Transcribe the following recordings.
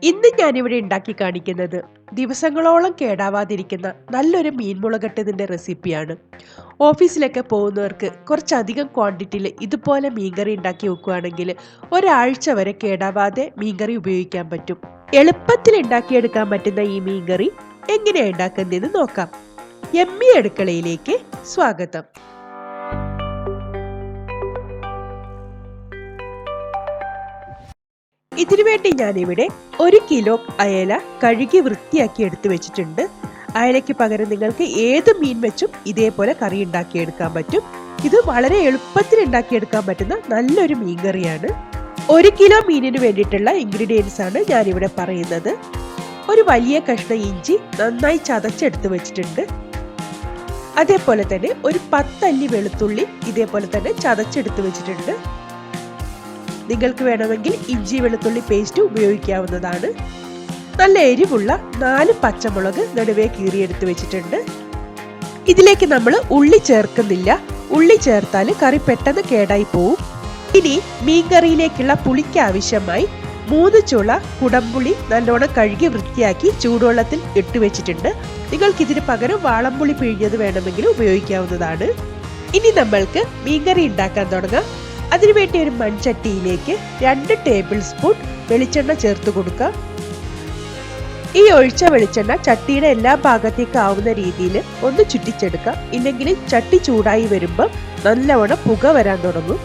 ഇന്ന് ഞാനിവിടെ ഉണ്ടാക്കി കാണിക്കുന്നത് ദിവസങ്ങളോളം കേടാവാതിരിക്കുന്ന നല്ലൊരു മീൻ മുളകട്ടതിൻ്റെ റെസിപ്പിയാണ്. ഓഫീസിലൊക്കെ പോകുന്നവർക്ക് കുറച്ചധികം ക്വാണ്ടിറ്റിയിൽ ഇതുപോലെ മീൻകറി ഉണ്ടാക്കി വെക്കുകയാണെങ്കിൽ ഒരാഴ്ച വരെ കേടാവാതെ മീൻകറി ഉപയോഗിക്കാൻ പറ്റും. എളുപ്പത്തിൽ ഉണ്ടാക്കിയെടുക്കാൻ പറ്റുന്ന ഈ മീൻകറി എങ്ങനെയാണ് ഉണ്ടാക്കുന്നതെന്ന് നോക്കാം. യമ്മി അടുക്കളയിലേക്ക് സ്വാഗതം. ഇതിനുവേണ്ടി ഞാനിവിടെ 1 കിലോ അയല കഴുകി വൃത്തിയാക്കി എടുത്തു വെച്ചിട്ടുണ്ട്. അയലയ്ക്ക് പകരം നിങ്ങൾക്ക് ഏത് മീൻ വെച്ചും ഇതേപോലെ കറി ഉണ്ടാക്കിയെടുക്കാൻ പറ്റും. ഇത് വളരെ എളുപ്പത്തിൽ ഉണ്ടാക്കിയെടുക്കാൻ പറ്റുന്ന നല്ലൊരു മീൻ കറിയാണ്. 1 കിലോ മീനിന് വേണ്ടിയിട്ടുള്ള ഇൻഗ്രീഡിയൻസ് ആണ് ഞാനിവിടെ പറയുന്നത്. ഒരു വലിയ കഷ്ണം ഇഞ്ചി നന്നായി ചതച്ചെടുത്ത് വെച്ചിട്ടുണ്ട്. അതേപോലെ തന്നെ ഒരു 10 അല്ലി വെളുത്തുള്ളി ഇതേപോലെ തന്നെ ചതച്ചെടുത്ത് വെച്ചിട്ടുണ്ട്. നിങ്ങൾക്ക് വേണമെങ്കിൽ ഇഞ്ചി വെളുത്തുള്ളി പേസ്റ്റ് ഉപയോഗിക്കാവുന്നതാണ്. നല്ല എരിവുള്ള 4 പച്ചമുളക് നടുവേ കീറിയെടുത്ത് വെച്ചിട്ടുണ്ട്. ഇതിലേക്ക് നമ്മൾ ഉള്ളി ചേർക്കുന്നില്ല. ഉള്ളി ചേർത്താൽ കറി പെട്ടെന്ന് കേടായി പോവും. ഇനി മീൻകറിയിലേക്കുള്ള പുളിക്ക് ആവശ്യമായി 3 ചുള കുടംപുളി നല്ലോണം കഴുകി വൃത്തിയാക്കി ചൂടുവെള്ളത്തിൽ ഇട്ട് വെച്ചിട്ടുണ്ട്. നിങ്ങൾക്ക് ഇതിന് പകരം വാളംപുളി പിഴിഞ്ഞത് വേണമെങ്കിൽ ഉപയോഗിക്കാവുന്നതാണ്. ഇനി നമ്മൾക്ക് മീൻകറി ഉണ്ടാക്കാൻ തുടങ്ങാം. അതിനുവേണ്ടി ഒരു മൺചട്ടിയിലേക്ക് 2 ടേബിൾ സ്പൂൺ വെളിച്ചെണ്ണ ചേർത്ത് കൊടുക്കാം. ഈ ഒഴിച്ച വെളിച്ചെണ്ണ ചട്ടിയുടെ എല്ലാ ഭാഗത്തേക്ക് ആവുന്ന രീതിയിൽ ഒന്ന് ചുറ്റിച്ചെടുക്കാം. ഇല്ലെങ്കിൽ ചട്ടി ചൂടായി വരുമ്പോൾ നല്ലവണ്ണം പുക വരാൻ തുടങ്ങും.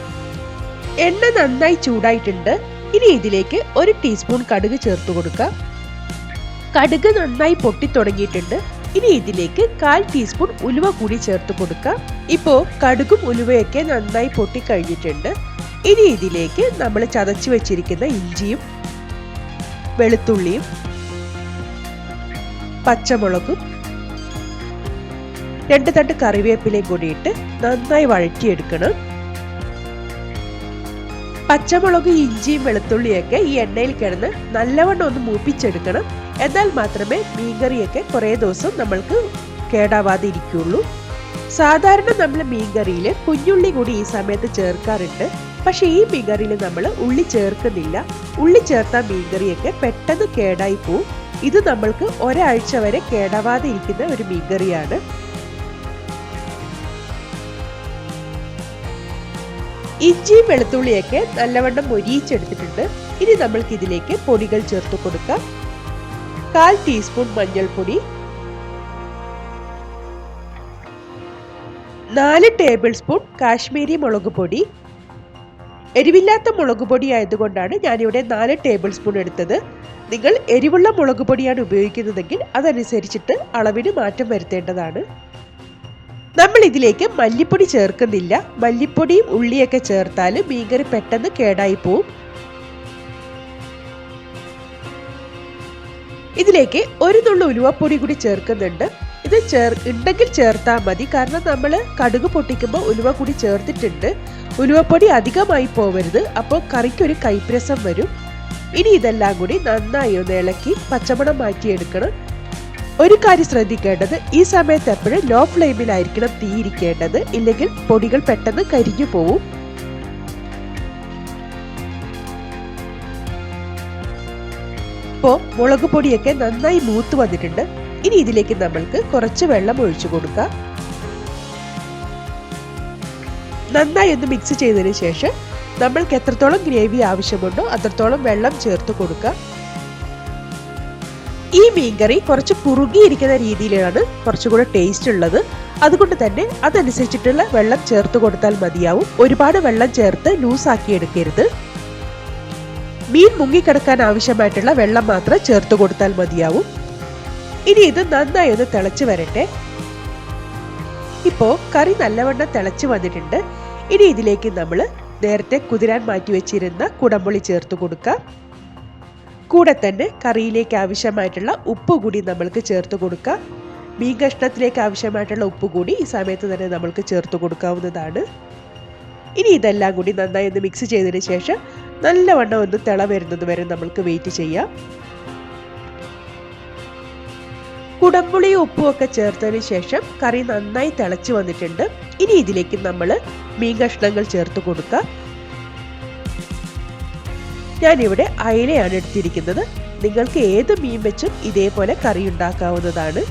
എണ്ണ നന്നായി ചൂടായിട്ടുണ്ട്. ഇനി ഇതിലേക്ക് 1 ടീസ്പൂൺ കടുക് ചേർത്ത് കൊടുക്കാം. കടുക് നന്നായി പൊട്ടി തുടങ്ങിയിട്ടുണ്ട്. ഇനി ഇതിലേക്ക് 1/4 ടീസ്പൂൺ ഉലുവ കൂടി ചേർത്ത് കൊടുക്കാം. ഇപ്പോൾ കടുകും ഉലുവയൊക്കെ നന്നായി പൊട്ടിക്കഴിഞ്ഞിട്ടുണ്ട്. ഇനി ഇതിലേക്ക് നമ്മൾ ചതച്ചു വെച്ചിരിക്കുന്ന ഇഞ്ചിയും വെളുത്തുള്ളിയും പച്ചമുളകും 2 തണ്ട് കറിവേപ്പിലയും കൂടി ഇട്ട് നന്നായി വഴറ്റിയെടുക്കണം. പച്ചമുളക് ഇഞ്ചിയും വെളുത്തുള്ളിയൊക്കെ ഈ എണ്ണയിൽ കിടന്ന് നല്ലവണ്ണം ഒന്ന് മൂപ്പിച്ചെടുക്കണം. എന്നാൽ മാത്രമേ മീൻകറിയൊക്കെ കുറേ ദിവസം നമ്മൾക്ക് കേടാവാതെ ഇരിക്കുള്ളൂ. സാധാരണ നമ്മൾ മീൻകറിയിൽ കുഞ്ഞുള്ളി കൂടി ഈ സമയത്ത് ചേർക്കാറുണ്ട്. പക്ഷെ ഈ മീൻകറിയിൽ നമ്മൾ ഉള്ളി ചേർക്കുന്നില്ല. ഉള്ളി ചേർത്ത മീൻകറിയൊക്കെ പെട്ടെന്ന് കേടായി പോവും. ഇത് നമ്മൾക്ക് ഒരാഴ്ച വരെ കേടാവാതെ ഇരിക്കുന്ന ഒരു മീൻകറിയാണ്. ഇഞ്ചിയും വെളുത്തുള്ളിയൊക്കെ നല്ലവണ്ണം മൊരിയിച്ചെടുത്തിട്ടുണ്ട്. ഇനി നമ്മൾക്ക് ഇതിലേക്ക് പൊടികൾ ചേർത്ത് കൊടുക്കാം. 1/4 ടീസ്പൂൺ മഞ്ഞൾപ്പൊടി, 4 ടേബിൾ സ്പൂൺ കാശ്മീരി മുളക് പൊടി. എരിവില്ലാത്ത മുളക് പൊടി ആയതുകൊണ്ടാണ് ഞാനിവിടെ 4 ടേബിൾ സ്പൂൺ എടുത്തത്. നിങ്ങൾ എരിവുള്ള മുളക് പൊടിയാണ് ഉപയോഗിക്കുന്നതെങ്കിൽ അതനുസരിച്ചിട്ട് അളവിന് മാറ്റം വരുത്തേണ്ടതാണ്. നമ്മൾ ഇതിലേക്ക് മല്ലിപ്പൊടി ചേർക്കുന്നില്ല. മല്ലിപ്പൊടിയും ഉള്ളിയൊക്കെ ചേർത്താൽ മീൻകറി പെട്ടെന്ന് കേടായി പോവും. ഇതിലേക്ക് 1 നുള്ളു ഉലുവപ്പൊടി കൂടി ചേർക്കുന്നുണ്ട്. ഇത് ഉണ്ടെങ്കിൽ ചേർത്താൽ മതി. കാരണം നമ്മൾ കടുക് പൊട്ടിക്കുമ്പോൾ ഉലുവ കൂടി ചേർത്തിട്ടുണ്ട്. ഉലുവപ്പൊടി അധികമായി പോവരുത്. അപ്പോൾ കറിക്കൊരു കൈപ്രസം വരും. ഇനി ഇതെല്ലാം കൂടി നന്നായി ഒന്ന് ഇളക്കി പച്ചമണം മാറ്റിയെടുക്കണം. ഒരു കാര്യം ശ്രദ്ധിക്കേണ്ടത്, ഈ സമയത്ത് എപ്പോഴും ലോ ഫ്ലെയിമിലായിരിക്കണം തീ ഇരിക്കേണ്ടത്. ഇല്ലെങ്കിൽ പൊടികൾ പെട്ടെന്ന് കരിഞ്ഞു പോവും. ഇപ്പോൾ മുളക് പൊടിയൊക്കെ നന്നായി മൂത്ത് വന്നിട്ടുണ്ട്. ഇനി ഇതിലേക്ക് നമ്മൾക്ക് കുറച്ച് വെള്ളം ഒഴിച്ചു കൊടുക്കാം. നന്നായി ഒന്ന് മിക്സ് ചെയ്തതിന് ശേഷം നമ്മൾക്ക് എത്രത്തോളം ഗ്രേവി ആവശ്യമുണ്ടോ അത്രത്തോളം വെള്ളം ചേർത്ത് കൊടുക്കാം. ഈ മീൻകറി കുറച്ച് കുറുകിയിരിക്കുന്ന രീതിയിലാണ് കുറച്ചുകൂടെ ടേസ്റ്റ് ഉള്ളത്. അതുകൊണ്ട് തന്നെ അതനുസരിച്ചിട്ടുള്ള വെള്ളം ചേർത്ത് കൊടുത്താൽ മതിയാവും. ഒരുപാട് വെള്ളം ചേർത്ത് ലൂസാക്കി എടുക്കരുത്. മീൻ മുങ്ങിക്കിടക്കാൻ ആവശ്യമായിട്ടുള്ള വെള്ളം മാത്രം ചേർത്ത് കൊടുത്താൽ മതിയാവും. ഇനി ഇത് നന്നായി ഒന്ന് തിളച്ച് വരട്ടെ. ഇപ്പോൾ കറി നല്ലവണ്ണം തിളച്ച് വന്നിട്ടുണ്ട്. ഇനി ഇതിലേക്ക് നമ്മൾ നേരത്തെ കുതിരാൻ മാറ്റി വെച്ചിരുന്ന കുടംപുളി ചേർത്ത് കൊടുക്കാം. കൂടെ തന്നെ കറിയിലേക്ക് ആവശ്യമായിട്ടുള്ള ഉപ്പ് കൂടി നമ്മൾക്ക് ചേർത്ത് കൊടുക്കാം. മീൻ കഷ്ണത്തിലേക്ക് ആവശ്യമായിട്ടുള്ള ഉപ്പ് കൂടി ഈ സമയത്ത് തന്നെ നമ്മൾക്ക് ചേർത്ത് കൊടുക്കാവുന്നതാണ്. ഇനി ഇതെല്ലാം കൂടി നന്നായി ഒന്ന് മിക്സ് ചെയ്തതിന് ശേഷം നല്ലവണ്ണം ഒന്ന് തിള വരുന്നത് വരെ നമ്മൾക്ക് വെയിറ്റ് ചെയ്യാം. കുടംപുളിയും ഉപ്പും ഒക്കെ ചേർത്തതിന് ശേഷം കറി നന്നായി തിളച്ച് വന്നിട്ടുണ്ട്. ഇനി ഇതിലേക്ക് നമ്മൾ മീൻ കഷ്ണങ്ങൾ ചേർത്ത് കൊടുക്കാം. ഞാനിവിടെ അയലയാണ് എടുത്തിരിക്കുന്നത്. നിങ്ങൾക്ക് ഏത് മീൻ വെച്ചും ഇതേപോലെ കറി ഉണ്ടാക്കാവുന്നതാണ്.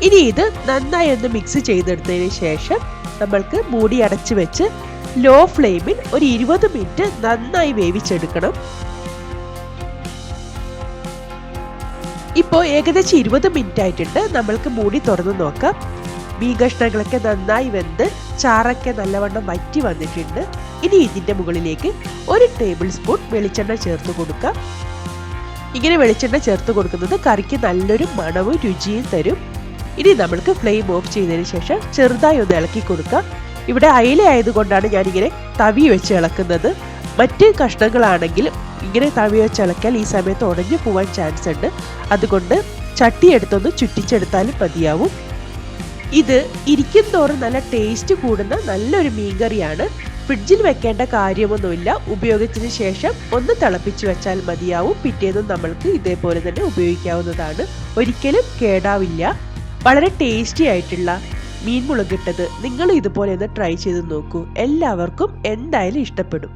ഇനി ഇത് നന്നായി ഒന്ന് മിക്സ് ചെയ്തെടുത്തതിന് ശേഷം നമ്മൾക്ക് മൂടി അടച്ചു വെച്ച് ലോ ഫ്ലെയിമിൽ ഒരു 20 മിനിറ്റ് നന്നായി വേവിച്ചെടുക്കണം. ഇപ്പോൾ ഏകദേശം 20 മിനിറ്റ് ആയിട്ടുണ്ട്. നമ്മൾക്ക് മൂടി തുറന്ന് നോക്കാം. മീൻ കഷ്ണങ്ങളൊക്കെ നന്നായി വെന്ത് ചാറൊക്കെ നല്ലവണ്ണം വറ്റി വന്നിട്ടുണ്ട്. ഇനി ഇതിൻ്റെ മുകളിലേക്ക് 1 ടേബിൾ സ്പൂൺ വെളിച്ചെണ്ണ ചേർത്ത് കൊടുക്കാം. ഇങ്ങനെ വെളിച്ചെണ്ണ ചേർത്ത് കൊടുക്കുന്നത് കറിക്ക് നല്ലൊരു മണവും രുചിയും തരും. ഇനി നമ്മൾക്ക് ഫ്ലെയിം ഓഫ് ചെയ്തതിന് ശേഷം ചെറുതായി ഒന്ന് ഇളക്കി കൊടുക്കാം. ഇവിടെ അയില ആയതുകൊണ്ടാണ് ഞാനിങ്ങനെ തവി വെച്ച് ഇളക്കുന്നത്. മറ്റ് കഷ്ണങ്ങളാണെങ്കിൽ ഇങ്ങനെ തവി വെച്ച് ഇളക്കിയാൽ ഈ സമയത്ത് ഉടഞ്ഞു പോവാൻ ചാൻസ് ഉണ്ട്. അതുകൊണ്ട് ചട്ടി എടുത്തൊന്ന് ചുറ്റിച്ചെടുത്താലും മതിയാവും. ഇത് ഇരിക്കും തോറും നല്ല ടേസ്റ്റ് കൂടുന്ന നല്ലൊരു മീൻകറിയാണ്. ഫ്രിഡ്ജിൽ വെക്കേണ്ട കാര്യമൊന്നുമില്ല. ഉപയോഗിച്ചതിന് ശേഷം ഒന്ന് തിളപ്പിച്ച് വെച്ചാൽ മതിയാവും. പിറ്റേന്നും നമ്മൾക്ക് ഇതേപോലെ തന്നെ ഉപയോഗിക്കാവുന്നതാണ്. ഒരിക്കലും കേടാവില്ല. വളരെ ടേസ്റ്റി ആയിട്ടുള്ള മീൻ മുളകിട്ടത് നിങ്ങൾ ഇതുപോലെ ഒന്ന് ട്രൈ ചെയ്ത് നോക്കൂ. എല്ലാവർക്കും എന്തായാലും ഇഷ്ടപ്പെടും.